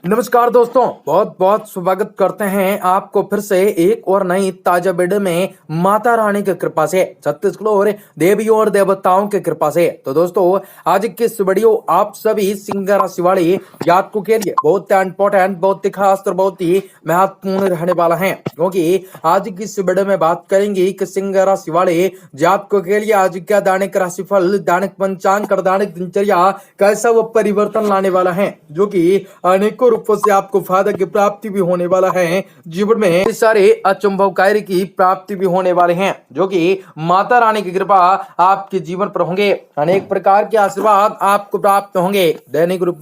नमस्कार दोस्तों, बहुत बहुत स्वागत करते हैं आपको फिर से एक और नई ताजा वीडियो में माता रानी की कृपा से, छत्तीसगढ़ और देवियों और देवताओं की कृपा से। तो दोस्तों, आज की इस वीडियो आप सभी सिंह राशि वाले जातकों के लिए बहुत इंपॉर्टेंट, बहुत ही खास और बहुत ही महत्वपूर्ण रहने वाला है, क्योंकि आज की इस वीडियो में बात करेंगे कि सिंह राशि वाले जातकों के लिए आज का दैनिक राशिफल, दैनिक पंचांग और दैनिक दिनचर्या कैसा वो परिवर्तन लाने वाला है, जो कि अनेकों रूपों से आपको फायदा की प्राप्ति भी होने वाला है। जीवन में सारे अचंभव कार्य की प्राप्ति भी होने वाले हैं, जो कि माता रानी की कृपा आपके जीवन पर होंगे। अनेक प्रकार के आशीर्वाद आपको प्राप्त होंगे। दैनिक रूप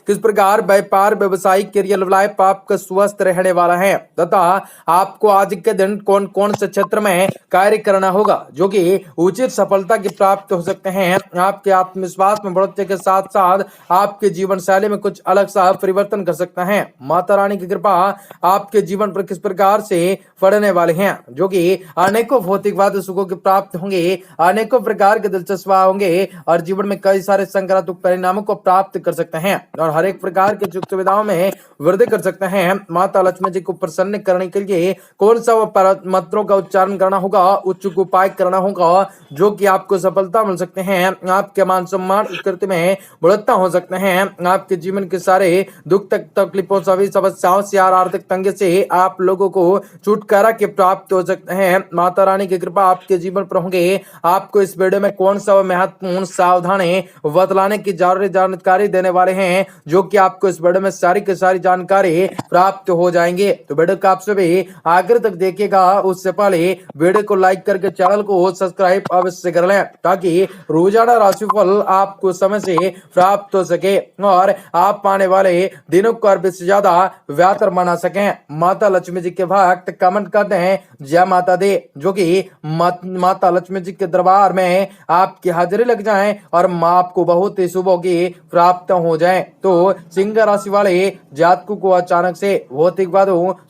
किस प्रकार व्यापार, व्यवसायिक, करियर लाइफ आपका स्वस्थ रहने वाला है, तथा आपको आज के दिन कौन कौन से क्षेत्र में कार्य करना होगा जो कि उचित सफलता की प्राप्त हो सकते हैं। आपके आत्मविश्वास में बढ़ोतरी के साथ साथ आपके जीवन शैली में कुछ अलग सा परिवर्तन कर सकता है। माता रानी की कृपा आपके जीवन पर किस प्रकार से पड़ने वाले हैं, जो कि अनेकों भौतिकवादी सुखों की प्राप्त होंगे, अनेकों प्रकार के दिलचस्प होंगे और जीवन में कई सारे सकारात्मक परिणामों को प्राप्त कर सकते हैं और हर एक प्रकार की सुख सुविधाओं में वृद्धि कर सकते हैं। माता लक्ष्मी जी को प्रसन्न करने के लिए कौन सा मंत्रों का उच्चारण करना होगा, उच्च उपाय करना होगा, जो कि आपको सफलता मिल सकते हैं। आपके मान सम्मान कृत्य में बढ़ोतरी हो सकते हैं। आपके जीवन के सारे दुख तकलीफों, सभी समस्याओं से और आर्थिक तंगी से आप लोगों को छुटकारा के प्राप्त हो सकते हैं। माता रानी की कृपा आपके जीवन पर होंगे। आपको इस वीडियो में कौन सा महत्वपूर्ण सावधानी बतलाने की जरूरी जानकारी देने वाले हैं, जो कि आपको इस वीडियो में सारी की सारी जानकारी प्राप्त हो जाएंगे। तो वीडियो को आप सभी आखिर तक देखिएगा। उससे पहले वीडियो को लाइक करके चैनल को सब्सक्राइब अवश्य कर लें, ताकि रोजाना राशिफल आपको समय से प्राप्त हो सके और आप आने वाले दिनों को और से ज्यादा बेहतर बना सकें। माता लक्ष्मी जी के भक्त कमेंट करते हैं जय माता दी, जो कि माता लक्ष्मी जी के दरबार में आपकी हाजिरी लग जाए और आपको बहुत ही शुभ की प्राप्त हो जाए। तो सिंह राशि वाले जातकों को अचानक से भौतिक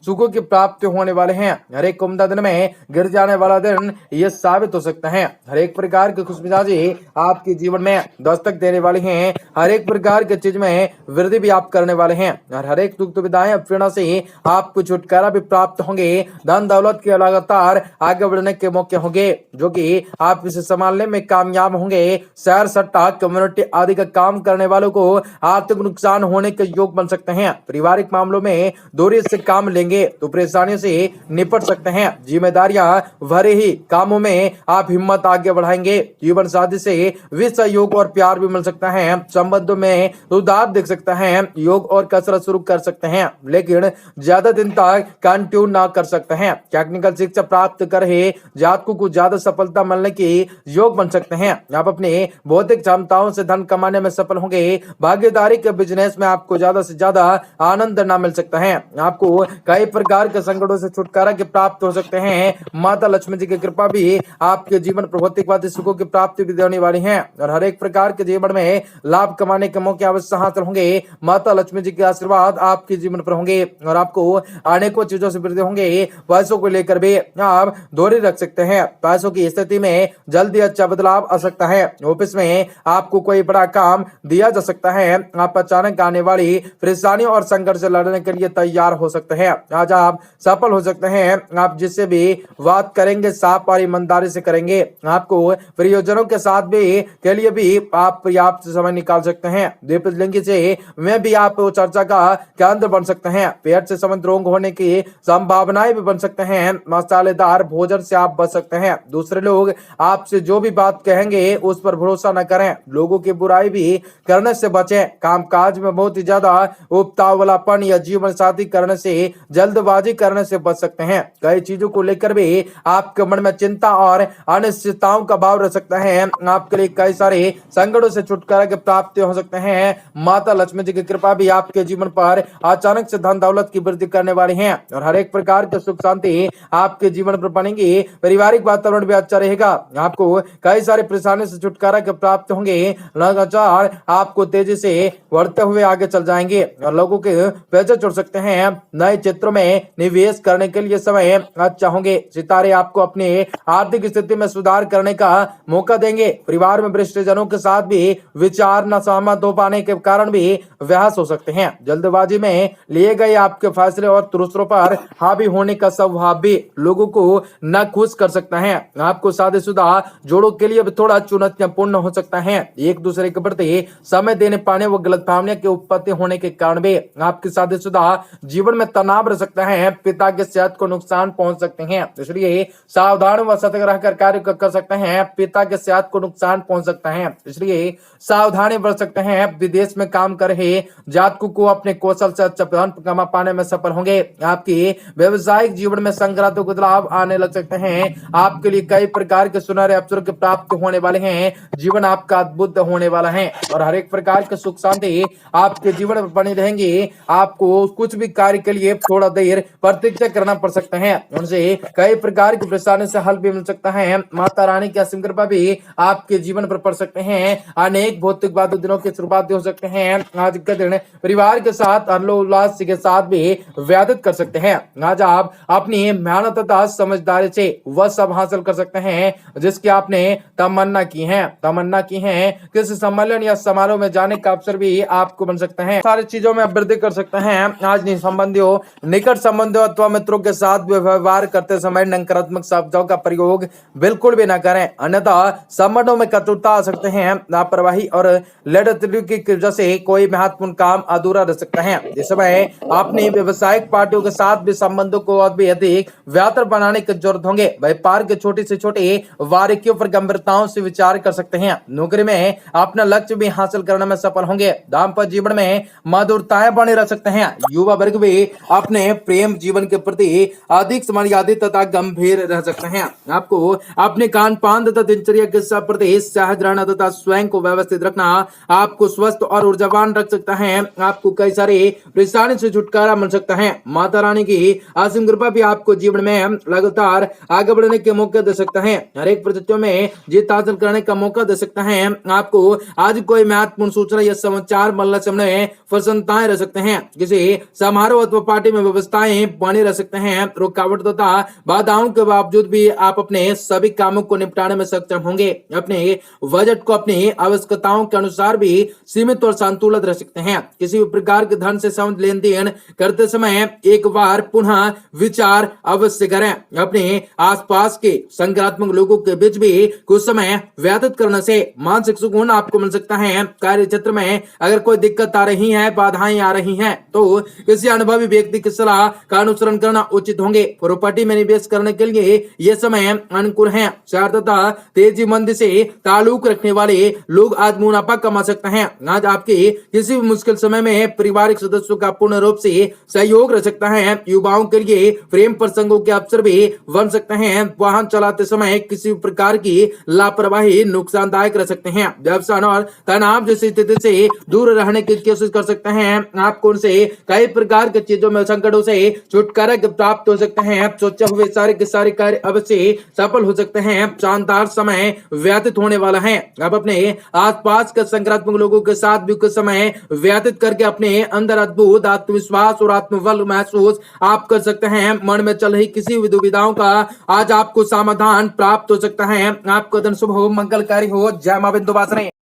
सुखों की प्राप्ति होने वाले हैं। हर एक उम्दा दिन में गिर जाने वाला दिन यह साबित हो सकता है। हर एक प्रकार की खुशमिजाजी आपके जीवन में दस्तक देने वाली हैं। हर एक प्रकार की चीज में वृद्धि भी आप करने वाले हैं और हर एक दुख दुविधाएं पीड़ा से आपको छुटकारा भी प्राप्त होंगे। धन दौलत के लगातार आगे बढ़ने के मौके होंगे, जो कि आप इसे संभालने में कामयाब होंगे। शहर सट्टा, कम्युनिटी आदि का काम करने वालों को आर्थिक नुकसान होने के योग बन सकते हैं। पारिवारिक मामलों में दूरी से काम लेंगे तो परेशानियों से निपट सकते हैं। जिम्मेदारियां भरे ही कामों में आप हिम्मत आगे बढ़ाएंगे। जीवन साथी से सहयोग और प्यार भी मिल सकता है। संबंधों में सुधार दिख सकता है। योग और कसरत शुरू कर सकते हैं, लेकिन ज्यादा दिन तक कंटिन्यू ना कर सकते हैं। टेक्निकल शिक्षा प्राप्त कर रहे जातकों को ज्यादा सफलता मिलने की योग बन सकते हैं। आप अपने बौद्धिक क्षमताओं से धन कमाने में सफल होंगे। भागीदारी के बिजनेस में आपको ज्यादा से ज्यादा आनंद ना मिल सकता है। आपको कई प्रकार के संकटों से छुटकारा के प्राप्त हो सकते हैं। माता लक्ष्मी जी की कृपा भी आपके जीवन पर भौतिकवादी सुखों की प्राप्ति भी देने वाली है और हर एक प्रकार के जीवन में लाभ कमाने के मौके अवश्य हासिल होंगे। माता लक्ष्मी जी के आशीर्वाद आपके जीवन पर होंगे और आपको अनेकों चीजों से वृद्धि होंगे। पैसों को लेकर भी आप दूरी रख सकते हैं। पैसों की स्थिति में जल्दी अच्छा बदलाव आ सकता है। ऑफिस में आपको कोई बड़ा काम दिया जा सकता है। आप अचानक आने वाली परेशानियों और संकट से लड़ने के लिए तैयार हो सकते हैं। आज आप सफल हो सकते हैं। आप जिससे भी बात करेंगे साफ और ईमानदारी से करेंगे। आपको परियोजनों के साथ भी के लिए भी आप पर्याप्त समय निकाल सकते हैं। दीपलिंगी से में भी आप चर्चा का केंद्र बन सकते हैं। पेट से संबंधित रोग होने की संभावनाएं भी बन सकते हैं। मसालेदार भोजन से आप बच सकते हैं। दूसरे लोग आपसे जो भी बात कहेंगे उस पर भरोसा न करें। लोगों की बुराई भी करने से बचें। कामकाज में बहुत ही ज्यादा उतावलापन या जीवन साथी करने से, जल्दबाजी करने से बच सकते हैं। कई चीजों को लेकर भी आपके मन में चिंता और अनिश्चितताओं का भाव रह सकता है। आपके लिए कई सारे संकटों से छुटकारा के प्राप्ति हो सकते हैं। माता लक्ष्मी जी की कृपा भी आपके जीवन पर अचानक से धन दौलत की वृद्धि करने वाली है और हर एक प्रकार की सुख शांति आपके जीवन पर बनेगी। पारिवारिक वातावरण भी अच्छा रहेगा। आपको कई सारे परेशानी से छुटकारा के प्राप्त होंगे। लगातार आपको तेजी से बढ़ते हुए आगे चल जाएंगे और लोगों के पैसे जुड़ सकते हैं। नए क्षेत्रों में निवेश करने के लिए समय अच्छा होंगे। सितारे आपको अपने आर्थिक स्थिति में सुधार करने का मौका देंगे। परिवार में वरिष्ठ जनों के साथ भी विचार न सहमत हो पाने के कारण भी बहस हो सकते हैं। हैं। जल्दबाजी में लिए गए आपके फैसले और दूसरों पर हावी होने का स्वभाव भी लोगों को नाखुश कर सकता है। आपको शादीशुदा जोड़ों के लिए भी थोड़ा चुनौतीपूर्ण हो सकता है। एक दूसरे के प्रति समय देने पाने व गलतफहमियों की उत्पत्ति होने के कारण भी आपकी शादीशुदा जीवन में तनाव रह सकता है। पिता की सेहत को नुकसान पहुंच सकते हैं, इसलिए सावधान व सतर्क रहकर कार्य कर सकते हैं। पिता की सेहत को नुकसान पहुंच सकता है, इसलिए सावधानी बरत सकते हैं। विदेश में काम कर रहे जातकों को अपने कौशल से अच्छा धन कमा पाने में सफल होंगे। आपके व्यवसायिक जीवन में संक्रांतिक बदलाव आने लग सकते हैं। आपके लिए कई प्रकार के सुनहरे अवसरों की प्राप्त होने वाले हैं। जीवन आपका अद्भुत होने वाला है और हर एक प्रकार के सुख शांति आपके जीवन में बनी रहेंगी। आपको कुछ भी कार्य के लिए थोड़ा देर प्रतीक्षा करना पड़ सकता है, उनसे कई प्रकार की परेशानी से हल भी मिल सकता है। माता रानी की असीम कृपा भी आपके जीवन पर पड़ सकते हैं। अनेक भौतिक बातों दिनों की शुरुआत हो सकते हैं। आज का दिन परिवार के साथ हर्षोल्लास के साथ भी व्यतीत कर सकते हैं। आज आप अपनी मेहनत तथा समझदारी से वह सब हासिल कर सकते हैं जिसकी आपने तमन्ना की है। किसी सम्मेलन या समारोह में जाने का अवसर भी आपको बन सकता है। सारी चीजों में वृद्धि कर सकते हैं। आज निकट संबंधियों अथवा मित्रों के साथ व्यवहार करते समय नकारात्मक शब्दों का प्रयोग बिल्कुल भी न करें, अन्यथा संबंधों में कटुता आ सकते हैं। लापरवाही और लेटरगी की वजह से कोई महत्वपूर्ण काम अधूरा रह सकता है। इस समय अपनी व्यावसायिक पार्टियों के साथ भी संबंधों को और भी अधिक बेहतर बनाने की जरूरत होंगे। व्यापार के छोटे से छोटे बारीकियों पर गंभीरताओं से विचार कर सकते हैं। नौकरी में अपना लक्ष्य भी हासिल करने में सफल होंगे। दाम्पत्य जीवन में मधुरताएं बने रह सकते हैं। युवा वर्ग भी अपने प्रेम जीवन के प्रति अधिक मर्यादित तथा गंभीर रह सकते हैं। आपको अपने खान पान तथा दिनचर्या के प्रति सहज रहना तथा स्वयं को व्यवस्थित रखना आपको स्वस्थ और ऊर्जावान रख सकता है। आपको कई सारे परेशानी से छुटकारा मिल सकता है। माता रानी की असीम कृपा भी आपको जीवन में लगातार आगे बढ़ने के मौके दे सकता है। हर एक परिस्थितियों में जीत हासिल करने का मौका दे सकता है। आपको आज कोई महत्वपूर्ण सूचना या समाचार मिलने से प्रसन्नताएं रह सकते हैं। किसी समारोह अथवा पार्टी में व्यवस्थाएं बनी रह सकते हैं। रुकावट तथा बाधाओं के बावजूद भी आप अपने सभी कामों को निपटाने में सक्षम होंगे। अपने बजट को अपनी आवश्यकताओं के अनुसार भी सीमित और संतुलित रह सकते हैं। किसी भी प्रकार के धन से संबंधित लेन देन करते समय एक बार पुनः विचार अवश्य करें। अपने आसपास के सकारात्मक लोगों के बीच भी कुछ समय व्यतीत करने से मानसिक सुकून आपको मिल सकता है। कार्य क्षेत्र में अगर कोई दिक्कत आ रही है, बाधाएं आ रही हैं, तो किसी अनुभवी व्यक्ति की सलाह का अनुसरण करना उचित होंगे। प्रॉपर्टी में निवेश करने के लिए यह समय अनुकूल है। शेयर तथा तेजी मंदी से ताल्लुक रखने वाले लोग आज मुनाफा कमा सकते हैं। आज आपके किसी भी मुश्किल समय में पारिवारिक सदस्यों का पूर्ण रूप से सहयोग रह सकता है। युवाओं के लिए प्रेम प्रसंगों के अवसर भी बन सकते हैं। वाहन चलाते समय किसी प्रकार की लापरवाही नुकसानदायक रह सकते हैं। व्यवसाय और तनाव जैसी स्थिति से दूर रहने की कोशिश कर सकते हैं। आपको उनसे कई प्रकार के चीजों में संकटों से छुटकारा प्राप्त हो सकते हैं। सोचे हुए सारे कार्य अवश्य सफल हो सकते हैं। शानदार समय व्यतीत होने वाला है। आप अपने आसपास के सकारात्मक लोगों के साथ भी कुछ समय व्यतीत करके अपने अंदर अद्भुत आत्मविश्वास और आत्मबल महसूस आप कर सकते हैं। मन में चल रही किसी भी दुविधाओं का आज आपको समाधान प्राप्त हो सकता है। आपका दिन शुभ हो, मंगलकारी हो। जय मां विंध्यवासिनी।